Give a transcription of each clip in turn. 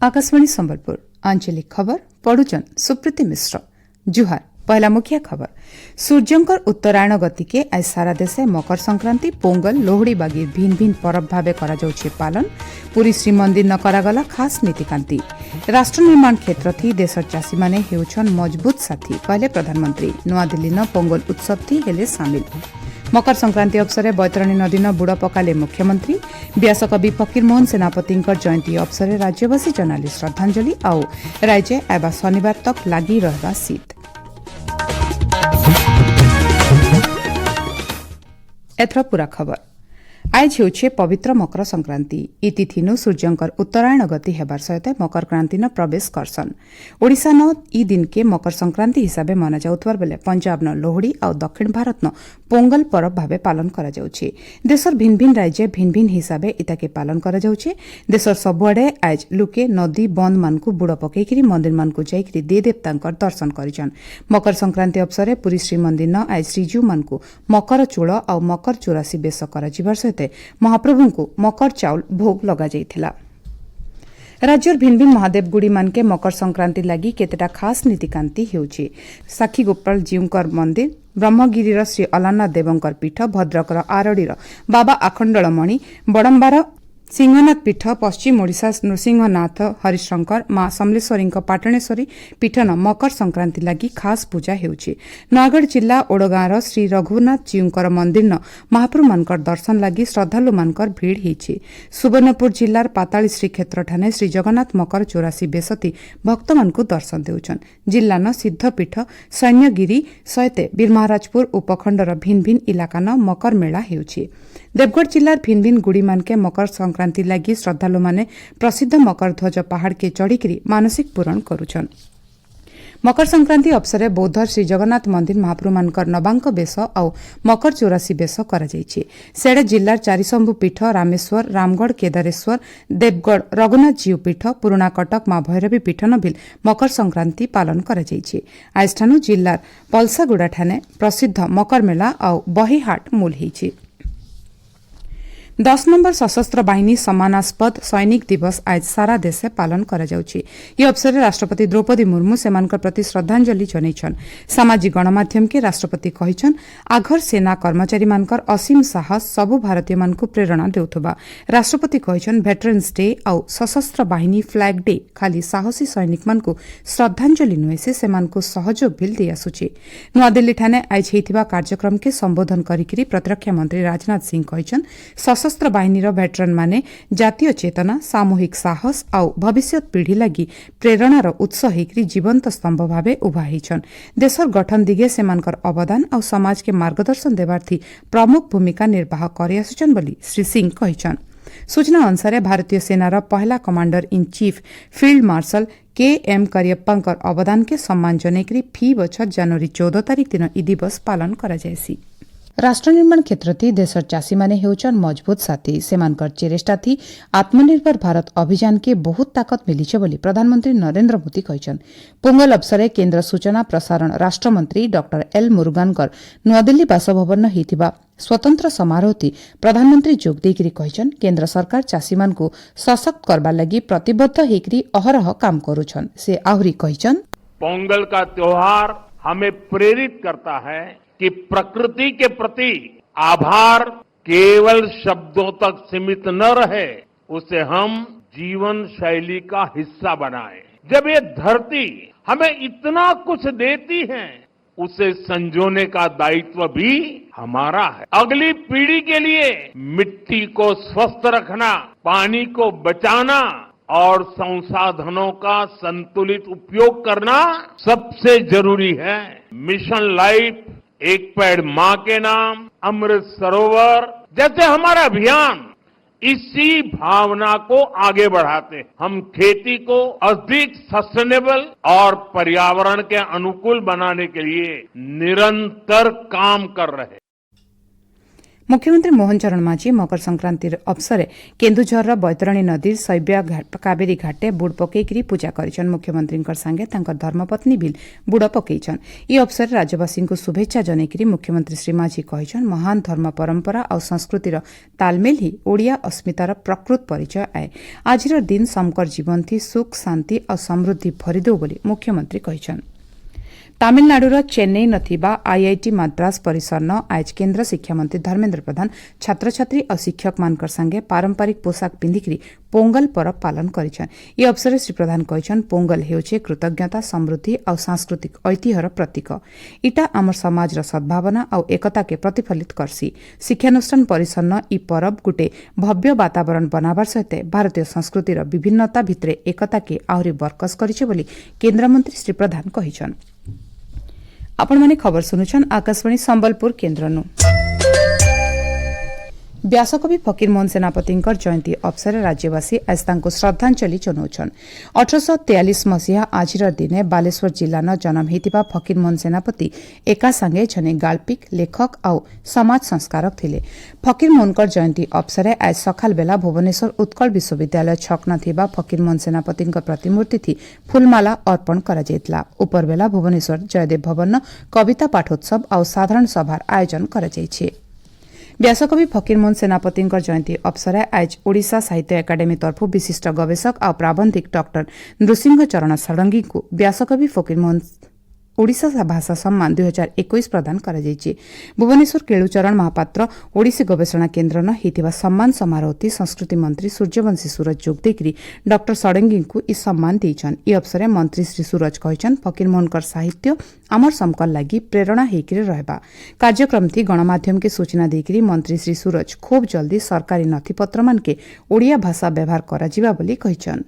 आकाशवाणी संबलपुर आंचलिक खबर पढ़ुचन सुप्रीति मिश्र। जुहार। पहला मुख्य खबर सूर्यंकर उत्तरायण गति के आज सारा देशे मकर संक्रांति पोंगल लोहड़ी बागी भिन्न भिन्न परब भावे करा जाउछि पालन। पुरी श्रीमंदिर न करागला खास नीतिकांति। राष्ट्र निर्माण क्षेत्र थी देशर चाषी माने हेउछन मजबूत साथी कहले प्रधानमंत्री। नूआदिल्ली न पोंगल उत्सव थी हेले सामिल। मकर संक्रांति अवसर बैतरणी नदी न बुड़ पकाले मुख्यमंत्री। व्यासकवि फकीरमोहन सेनापति जयंती अवसर राज्यवासी जनाले श्रद्धांजलि। आउ राज्य एबा शनिवार तक लगी रहबा शीत। एथर पूरा खबर आज हेउछे पवित्र मकर संक्रांति। ई तिथि नु सूर्यंकर उत्तरायण गति हेबार सहित मकर क्रांति न प्रवेश करसन। ओडिशा न ई दिन के मकर संक्रांति हिसाबे मना जाउतवार बेले पंजाब न लोहड़ी और दक्षिण भारत न पोंगल परब भावे पालन करा जाउछे। देशर भिन्न भिन्न राज्य भिन्न भिन्न हिसाबे इताके पालन करा जाउछे। देशर सबुआडे आज लुके नदी बंद मानकु बुड़ पकेकिरी मंदिर मानकु जाइकिरी दे देवतांकर दर्शन करिछन। मकर संक्रांति अवसर पुरी श्रीमंदिर न आज श्रीजू मानकु मकर चूड़ और मकर चौरासी बेश करा जिबार सहित महाप्रभु को मकर चाउल भोग लगा जाइथिला। राज्यर भिन्न भिन्न महादेवगुड़ी मानके मकर संक्रांति लगी केतेटा खास नीतिकांति हेउछि। साक्षी गोपाल जीउकर मंदिर, ब्रह्मगिरीर श्री अलानाथ देवंकर पीठ, भद्रकर आरडीर बाबा आखंडलमणि, बड़म्बार सिंहनाथ पीठ, पश्चिम ओडिशा नृसिंहनाथ हरिशंकर, मां समलेश्वरी पाटणेश्वरी पीठ न मकर संक्रांति लगी खास पूजा हेउछि। नयगढ़ जिला ओडगांर श्री रघुनाथ जीउकर मंदिर न महाप्रभु मानकर दर्शन लगी श्रद्धालु मानकर भीड़ हिछि। सुवर्णपुर जिलार पाताली श्रीक्षेत्र ठाने श्री जगन्नाथ मकर चौरासी बेसती भक्त मानकु दर्शन देउछन। जिला न सिद्धपीठ सैन्यगिरी सहित बीरमहाराजपुर उपखंडर भिन्न भिन्न इलाका न मकर मेला हेउछि। देवगढ़ जिलार भिन्न भिन्न गुड़ी मानके मकर संक्रांति लगी श्रद्धालु माने प्रसिद्ध मकर ध्वज पहाड़ के चढ़िकी मानसिक पूरण करुछन। मकर संक्रांति अवसर बौद्धर श्री जगन्नाथ मंदिर महाप्रभु मानकर नवांक बेश और मकर चौरासी बेश करा जाइछि। सेडे जिलार चारिशंभु पीठ रामेश्वर, रामगढ़, केदारेश्वर, देवगढ़ रघुनाथ जीव पीठ, पुराणा कटक मां भैरवी पीठ न बिल मकर संक्रांति पालन करा जाइछि। आजठानु जिलार पलसागुड़ा ठाने प्रसिद्ध मकर मेला और बहीहाट मूल हिछि। 10 नंबर सशस्त्र बाहिनी सम्मानास्पद सैनिक दिवस आज सारा देशे पालन करा जाउछि। यह अवसर राष्ट्रपति द्रौपदी मुर्मू सेमानकर प्रति श्रद्धांजलि जनाइछन। सामाजिक गणमाध्यम के राष्ट्रपति कहिछन आघर सेना कर्मचारी मानकर असीम साहस सबु भारतीय मानकु प्रेरणा देउथबा। राष्ट्रपति कहिछन वेटरन्स डे और सशस्त्र बाहिनी फ्लैग डे खाली साहसी सैनिक मानकु श्रद्धांजलि नुहे से सेमानकु सहयोग बिल दे आसुछि। नूआदिल्ली ठाने आज हेइथिबा कार्यक्रम के संबोधन करिकिरी प्रतिरक्षा मंत्री राजनाथ सिंह कहिछन सशस्त्र बाहिनीर भेटरन माने जातीय चेतना, सामूहिक साहस और भविष्य पीढ़ी लगी प्रेरणार उत्स होकर जीवंत स्तंभ भावे उभा होइछन। देशर गठन दिगे सेमानकर अवदान और समाज के मार्गदर्शन देवार थी प्रमुख भूमिका निर्वाह करि आसुछन बोली श्री सिंह कहिछन। सूचना अनुसार भारतीय सेनार पहला commander in chief field marshal K M. करियप्पांकर अवदान के सम्मान जनाइकरी फी बछर जनवरी 14 तारिख दिन ई दिवस पालन करा जायसी। राष्ट्र निर्माण क्षेत्र थी देशर चाषी माने हेउछन मजबूत साथी। सेमानकर चेष्टा थी आत्मनिर्भर भारत अभियान के बहुत ताकत मिलिछ बोली प्रधानमंत्री नरेंद्र मोदी कहिछन। पोंगल अवसर केंद्र सूचना प्रसारण राष्ट्र मंत्री डॉक्टर एल मुरुगानकर नूआदिल्ली बासभवन हिथिबा स्वतंत्र समारोह थी प्रधानमंत्री जोग देकिरी कहिछन केंद्र सरकार चाषी मानकु सशक्त करबा लगी प्रतिबद्ध हेकरी अहरह काम करुछन। से आहुरी कहिछन पोंगल का त्योहार हमें प्रेरित करता है कि प्रकृति के प्रति आभार केवल शब्दों तक सीमित न रहे, उसे हम जीवन शैली का हिस्सा बनाएं। जब ये धरती हमें इतना कुछ देती है, उसे संजोने का दायित्व भी हमारा है। अगली पीढ़ी के लिए मिट्टी को स्वस्थ रखना, पानी को बचाना और संसाधनों का संतुलित उपयोग करना सबसे जरूरी है। मिशन लाइफ, एक पेड़ मां के नाम, अमृत सरोवर जैसे हमारा अभियान इसी भावना को आगे बढ़ाते हैं। हम खेती को अधिक सस्टेनेबल और पर्यावरण के अनुकूल बनाने के लिए निरंतर काम कर रहे हैं। मुख्यमंत्री मोहन चरण माझी मकर संक्रांति अवसर केन्दुझर बैतरणी नदी शैव्य कावेरी घाटे बुड़ पकईकरी पूजा करिछन। मुख्यमंत्री संगे धर्मपत्नी भी बुड़ पकईछन। ई अवसर राज्यवासी को शुभेच्छा जनईकरी मुख्यमंत्री श्री माझी कहिछन महान धर्म परंपरा और संस्कृतिर तालमेल ही ओडिया अस्मितार प्रकृत परिचय आए। आजिर दिन समकर जीवन थी सुख शांति और समृद्धि भरिदेउ बोली मुख्यमंत्री कहिछन। तामिलनाडुर चेन्नई नथिबा आईआईटी मद्रास परिसर न आज केन्द्र शिक्षा मंत्री धर्मेन्द्र प्रधान छात्र छात्री और शिक्षक मानकर संगे पारंपरिक पोशाक पिंधिकरी पोंगल पर्व पालन करिछन। ई अवसर श्री प्रधान कहिछन पोंगल हेउछे कृतज्ञता समृद्धि और सांस्कृतिक ऐतिह्यर प्रतीक। इटा आमर समाजर सद्भावना और एकता के प्रतिफलित करसी। शिक्षानुष्ठान परिसर न ई पर्व गुटे भव्य वातावरण बनाबार सहित भारतीय संस्कृतिर विभिन्नता भित्रे एकता के आहुरी बरकस करिछे बोली केन्द्रमंत्री श्री प्रधान कहिछन। आपण माने खबर सुनुछन आकाशवाणी संबलपुर केन्द्रनु। व्यासकवि फकीरमोहन सेनापतिंकर जयंती अवसर राज्यवासी आज तांको श्रद्धांजलि जनाउछन। 1843 मसीहा आजिर दिने बालेश्वर जिल्ला न जन्म हेतिबा फकीरमोहन सेनापति एका संगे जने गाल्पिक लेखक और समाज संस्कारक थिले। फकीरमोहनकर जयंती अवसर आज सकाल बेला भुवनेश्वर उत्कल विश्वविद्यालय छकन थिबा फकीरमोहन सेनापतिंकर प्रतिमूर्ति थी फूलमाला अर्पण कराଯାଇतला। उपर बेला भुवनेश्वर जयदेव भवन कविता पाठोत्सव और साधारण सभार आयोजन कराଯାଇछे। व्यासकवि फकीरमोहन सेनापतिंकर जयंती अवसर आज ओडिशा साहित्य एकाडेमी तरफ विशिष्ट गवेषक और प्राबंधिक डॉक्टर नृसिंह चरण षडंगी को व्यासकवि फकीरमोहन ओडिशा भाषा सम्मान 2021 प्रदान कराଯାଇଛି। भुवनेश्वर केलुचरण महापात्र ओडिसी गवेषणा केन्द्र न हेतिबा सम्मान समारोह संस्कृति मंत्री सूर्यवंशी सूरज जोगदेकरी डॉक्टर षडंगी को ई सम्मान देइछन। ई अवसर मंत्री श्री सूरज कहिछन फकीरमोहनकर साहित्य आमर समकल लागि प्रेरणा हेकिरे रहबा। कार्यक्रम थी गणमाध्यम के सूचना देकरी मंत्री श्री सूरज खूब जल्दी सरकारी नथिपत्र मान के ओडिया भाषा व्यवहार कराजिबा बोली कहिछन।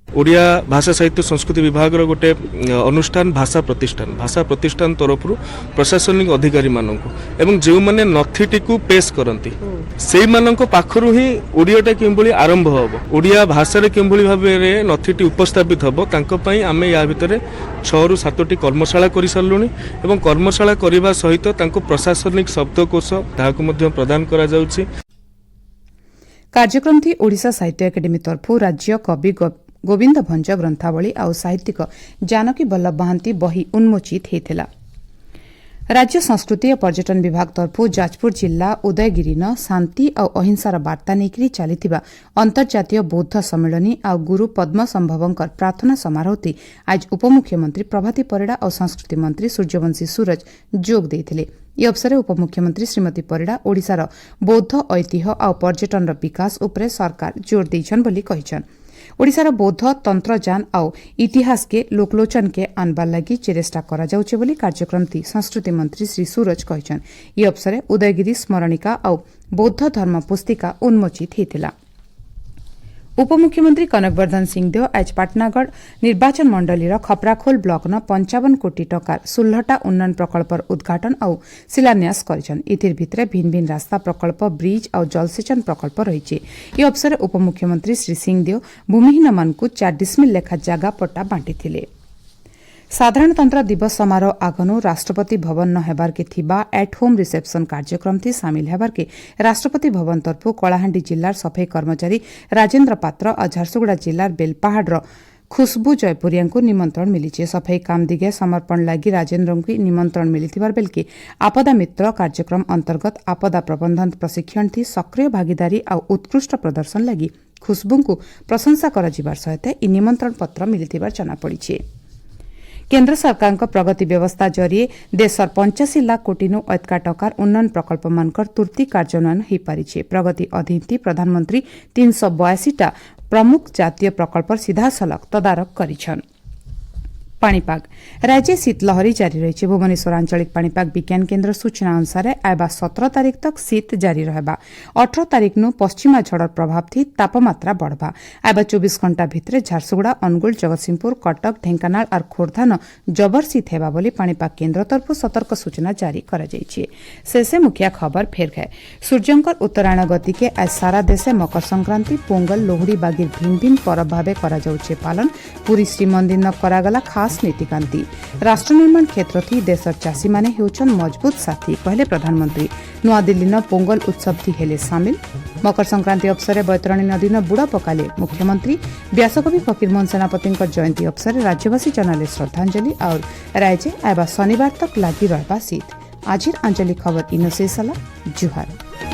ओडिया भाषा साहित्य संस्कृति विभाग गोटे अनुष्ठान भाषा प्रतिष्ठान तरफ प्रशासनिक अधिकारी मानक एवं जो माने नथिटी को पेश करती से पाखरु ही ओडियाटा किभली आरंभ हम ओडिया भाषा किभली भाव नथिटी उपस्थापित हम तांकपाई आमे या भितर 6 ରୁ 7ଟି कर्मशाला कर सारूँ एवं कर्मशाला करने सहित प्रशासनिक शब्दकोश ताकू प्रदान करा जाउछि। कार्यक्रम थी ओडिशा साहित्य एकाडेमी तरफ राज्य कवि गोविंद भंज ग्रंथावली और साहित्यिक जानकी वल्लभ महांती बही उन्मोचित हेथिला। राज्य संस्कृति और पर्यटन विभाग तरफ जाजपुर जिला उदयगिरी न शांति और अहिंसार वार्ता नेकरी चलीथिबा अंतर्जातीय बौद्ध सम्मेलनी और गुरु पद्म संभवंकर प्रार्थना समारोह थी आज उपमुख्यमंत्री प्रभाती परिड़ा और संस्कृति मंत्री सूर्यवंशी सूरज जोग देथिले। ई अवसर उपमुख्यमंत्री श्रीमती परिड़ा ओडिशार बौद्ध ऐतिह्य और पर्यटन विकास उपरे सरकार जोर देइछन बोली कहिछन। ओडिशार बौद्ध तंत्रजान और इतिहास के लोकलोचन के आनबार लगी चेष्टा करा जाउछे बोली कार्यक्रम थी संस्कृति मंत्री श्री सूरज कहिछन। ई अवसर उदयगिरी स्मरणिका और बौद्ध धर्म पुस्तिका उन्मोचित हेतिला। उपमुख्यमंत्री कनकवर्धन सिंहदेव आज पाटनागढ़ निर्वाचन मंडलीर खपराखोल ब्लॉक न 55 कोटी टकार 16टा उन्नयन प्रकल्पर उद्घाटन और शिलान्यास करिछन। इतिर भितरे भिन्न भिन्न रास्ता प्रकल्प ब्रिज और जलसेचन प्रकल्प रहिछे। ई अवसर उपमुख्यमंत्री श्री सिंहदेव भूमिहीन मानकु 4 डिसमिल लेखा जागा पट्टा बांटिथिले। साधारणतंत्र दिवस समारोह आगनु राष्ट्रपति भवन न हेबार के थिबा एट होम रिसेप्शन कार्यक्रम थी सामिल हेबार के राष्ट्रपति भवन तरफ कलाहांडी जिल्लार सफाई कर्मचारी राजेन्द्र पात्र और झारसुगुड़ा जिल्लार बेलपाहाड़ खुशबू जयपुरिया को निमंत्रण मिली। सफाई काम दिगे समर्पण लगी राजेन्द्र को निमंत्रण मिलिथिबार बेलके आपदा मित्र कार्यक्रम अंतर्गत आपदा प्रबंधन प्रशिक्षण थी सक्रिय भागीदारी और उत्कृष्ट प्रदर्शन लगी खुशबू को प्रशंसा कर सहित इ निमंत्रण पत्र मिलिथिबार जनापड़ी। केन्द्र सरकार प्रगति व्यवस्था जरिए देशर 85 लाख कोटी नु अधिक टकार उन्नयन प्रकल्प मानकर तुर्ती कार्यान्वयन हो पारिछे। प्रगति अधीन प्रधानमंत्री 382टा प्रमुख जातीय प्रकल्प सीधासलख तदारक करिछन। पाणीपाग राज्य शीतलहरी जारी रही। भुवनेश्वर आंचलिक पाणीपाग विज्ञान केन्द्र सूचना अनुसार आयबा 17 तारिख तक शीत जारी रहबा। 18 तारिख नु पश्चिमा झड़र प्रभाव थी तापमात्रा बढ़बा। आयबा 24 घंटा भितरे झारसुगुड़ा अनुगुल जगतसिंहपुर कटक ढेंकानाल और खोर्धा न जबर शीत हेबा बोली पाणीपाग केन्द्र तरफ सतर्क सूचना जारी करा जायछि। शेषे मुखिया खबर फेर गए सूर्यंकर उत्तरायण गति के आज सारा देशे मकर संक्रांति पोंगल लोहड़ी बागिर भिन्न भिन्न परब भावे करा जाउछे पालन। पुरी श्रीमंदिर न करागला खास खास नीतिकांति राष्ट्र निर्माण क्षेत्र थी देशर चाषी माने हेउछन मजबूत साथी कहले प्रधानमंत्री नुआ दिल्ली न पोंगल उत्सव थी हेले सामिल मकर संक्रांति अवसर बैतरणी नदी न बुड़ा पकाले मुख्यमंत्री व्यासकवि फकीरमोहन सेनापति जयंती अवसर राज्यवासी जनाले श्रद्धांजलि और राज्य आएबा शनिवार तक लगी रहबा शीत आजिर आंचलिक खबर इनो शेषला जुहार।